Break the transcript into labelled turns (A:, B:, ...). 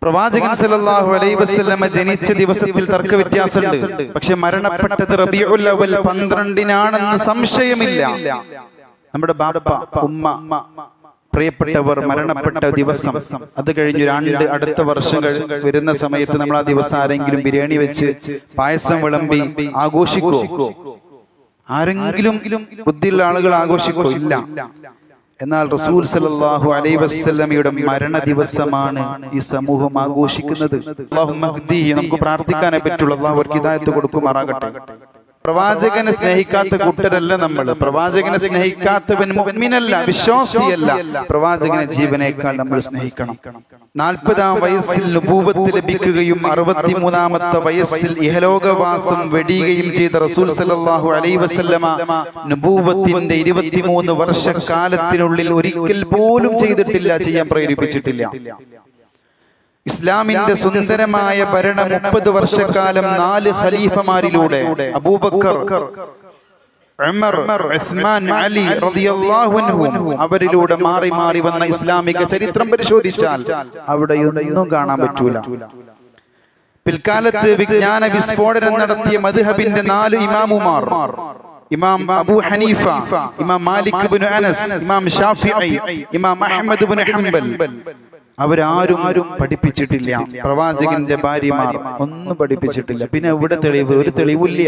A: പ്രവാചകൻ സല്ലല്ലാഹു അലൈഹി വസല്ലമ ജനിച്ച ദിവസത്തിൽ തർക്ക വ്യത്യാസമുണ്ട്. പക്ഷെ മരണപ്പെട്ടത് റബീഉൽ അവ്വൽ 12-നാണെന്ന് സംശയമില്ല. നമ്മുടെ ബാപ്പ, ഉമ്മ, പ്രിയപ്പെട്ടവർ മരണപ്പെട്ട ദിവസം, അത് കഴിഞ്ഞ് 2 അടുത്ത വർഷങ്ങൾ വരുന്ന സമയത്ത് നമ്മൾ ആ ദിവസം ആരെങ്കിലും ബിരിയാണി വെച്ച് പായസം വിളമ്പി ആഘോഷിക്കോ? ആരെങ്കിലും ബുദ്ധിയുള്ള ആളുകൾ ആഘോഷിക്കോ? ഇല്ല. എന്നാൽ റസൂൽ സല്ലല്ലാഹു അലൈഹി വസല്ലമയുടെ മരണ ദിവസമാണ് ഈ സമൂഹം ആഘോഷിക്കുന്നത്. അല്ലാഹുമ്മ ഹ്ദിഹി, നമുക്ക് പ്രാർത്ഥിക്കാനേ പറ്റുള്ളൂ. അല്ലാഹു അവർക്ക് ഹിദായത്ത് കൊടുക്കുമാറാകട്ടെ. പ്രവാചകനെ സ്നേഹിക്കാത്ത കൂട്ടരല്ല നമ്മൾ. പ്രവാചകനെ സ്നേഹിക്കാത്തവൻ മുഅ്മിനല്ല, വിശ്വാസിയല്ല. പ്രവാചകനെ ജീവനേക്കാൾ നമ്മൾ സ്നേഹിക്കണം. 40-ാം വയസ്സിൽ നുബൂവത്ത് ലഭിക്കുകയും 63-ാമത്തെ വയസ്സിൽ ഇഹലോകവാസം വെടിയുകയും ചെയ്ത റസൂൽ സല്ലല്ലാഹു അലൈഹി വസല്ലമ നുബൂവത്തിന്റെ 23 വർഷക്കാലത്തിനുള്ളിൽ ഒരിക്കൽ പോലും ചെയ്യാൻ പ്രേരിപ്പിച്ചിട്ടില്ല. ഇസ്ലാമിന്റെ സുന്ദരമായ ഭരണം 30 വർഷക്കാലം 4 ഖലീഫമാരിലൂടെ അബൂബക്കർ, ഉമർ, ഉസ്മാൻ, അലി റളിയല്ലാഹു അൻഹും അവരിലൂടെ മാറി മാറി വന്ന ഇസ്ലാമിക ചരിത്രം പരിശോധിച്ചാൽ അവിടെ ഒന്നും കാണാൻ പറ്റൂല. പിൽക്കാലത്ത് വിജ്ഞാന വിസ്ഫോടനം നടത്തിയ മദ്ഹബിന്റെ 4 ഇമാമുമാർ, ഇമാം അബൂ ഹനീഫ, ഇമാം മാലിക് ഇബ്നു അനസ്, ഇമാം ഷാഫിഈ, ഇമാം അഹ്മദ് ഇബ്നു ഹംബൽ, അവരാരും പഠിപ്പിച്ചിട്ടില്ല. പ്രവാചകന്റെ ഭാര്യമാർ ഒന്നും പഠിപ്പിച്ചിട്ടില്ല. പിന്നെ ഇവിടെ തെളിവ്? ഒരു തെളിവില്ല.